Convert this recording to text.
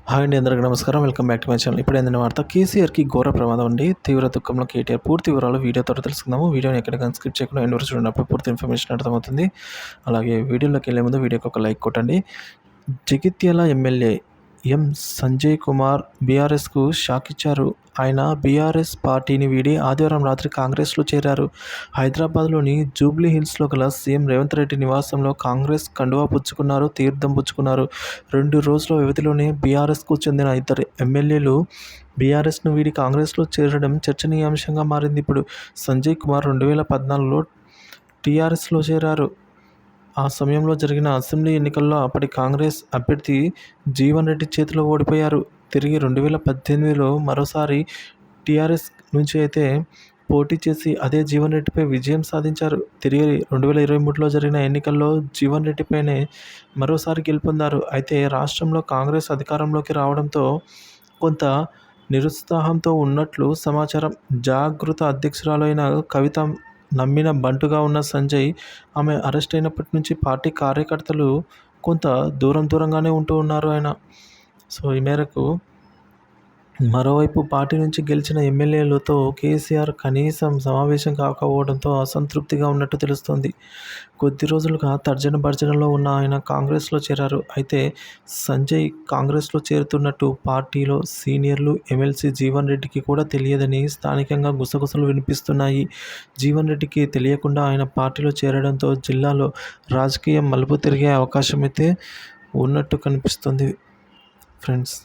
Hi అండి, అందరికీ నమస్కారం. Welcome back to my channel. ఇప్పుడు ఏంటంటే వార్త, కేసీఆర్కి ఘోర ప్రమాదం అండి. తీవ్ర దుఃఖంలో కేటీఆర్. పూర్తి వివరాలు వీడియోతో తెలుసుకుందాము. వీడియోని ఎక్కడ స్కిప్ చేయకుండా ఎండ్ వరకు చూడండి. అప్పుడు పూర్తి ఇన్ఫర్మేషన్ అర్థమవుతుంది. అలాగే వీడియోలోకి వెళ్ళే ముందు వీడియోకి ఒక లైక్ కొట్టండి. జగిత్యాల ఎమ్మెల్యే ఎం సంజయ్ కుమార్ బీఆర్ఎస్కు షాక్ ఇచ్చారు. ఆయన బీఆర్ఎస్ పార్టీని వీడి ఆదివారం రాత్రి కాంగ్రెస్లో చేరారు. హైదరాబాద్లోని జూబ్లీ హిల్స్లో గల సీఎం రేవంత్ రెడ్డి నివాసంలో కాంగ్రెస్ కండువా పుచ్చుకున్నారు, తీర్థం పుచ్చుకున్నారు. 2 రోజుల వ్యవధిలోనే బీఆర్ఎస్కు చెందిన ఇద్దరు ఎమ్మెల్యేలు బీఆర్ఎస్ను వీడి కాంగ్రెస్లో చేరడం చర్చనీయాంశంగా మారింది. ఇప్పుడు సంజయ్ కుమార్ 2014లో టీఆర్ఎస్లో చేరారు. ఆ సమయంలో జరిగిన అసెంబ్లీ ఎన్నికల్లో అప్పటి కాంగ్రెస్ అభ్యర్థి జీవన్ రెడ్డి చేతిలో ఓడిపోయారు. తిరిగి 2018లో మరోసారి టీఆర్ఎస్ నుంచి అయితే పోటీ చేసి అదే జీవన్ రెడ్డిపై విజయం సాధించారు. తిరిగి 2023లో జరిగిన ఎన్నికల్లో జీవన్ రెడ్డిపైనే మరోసారి గెలుపొందారు. అయితే రాష్ట్రంలో కాంగ్రెస్ అధికారంలోకి రావడంతో కొంత నిరుత్సాహంతో ఉన్నట్లు సమాచారం. జాగృత అధ్యక్షురాలైన కవిత నమ్మిన బంటుగా ఉన్న సంజయ్, ఆమె అరెస్ట్ అయినప్పటి నుంచి పార్టీ కార్యకర్తలు కొంత దూరంగానే ఉంటూ ఉన్నారు ఆయన. సో ఈ మేరకు మరోవైపు పార్టీ నుంచి గెలిచిన ఎమ్మెల్యేలతో కేసీఆర్ కనీసం సమావేశం కాకపోవడంతో అసంతృప్తిగా ఉన్నట్టు తెలుస్తోంది. కొద్ది రోజులుగా తర్జన భర్జనలో ఉన్న ఆయన కాంగ్రెస్లో చేరారు. అయితే సంజయ్ కాంగ్రెస్లో చేరుతున్నట్టు పార్టీలో సీనియర్లు ఎమ్మెల్సీ జీవన్ రెడ్డికి కూడా తెలియదని స్థానికంగా గుసగుసలు వినిపిస్తున్నాయి. జీవన్ రెడ్డికి తెలియకుండా ఆయన పార్టీలో చేరడంతో జిల్లాలో రాజకీయం మలుపు తిరిగే అవకాశం అయితే ఉన్నట్టు కనిపిస్తుంది ఫ్రెండ్స్.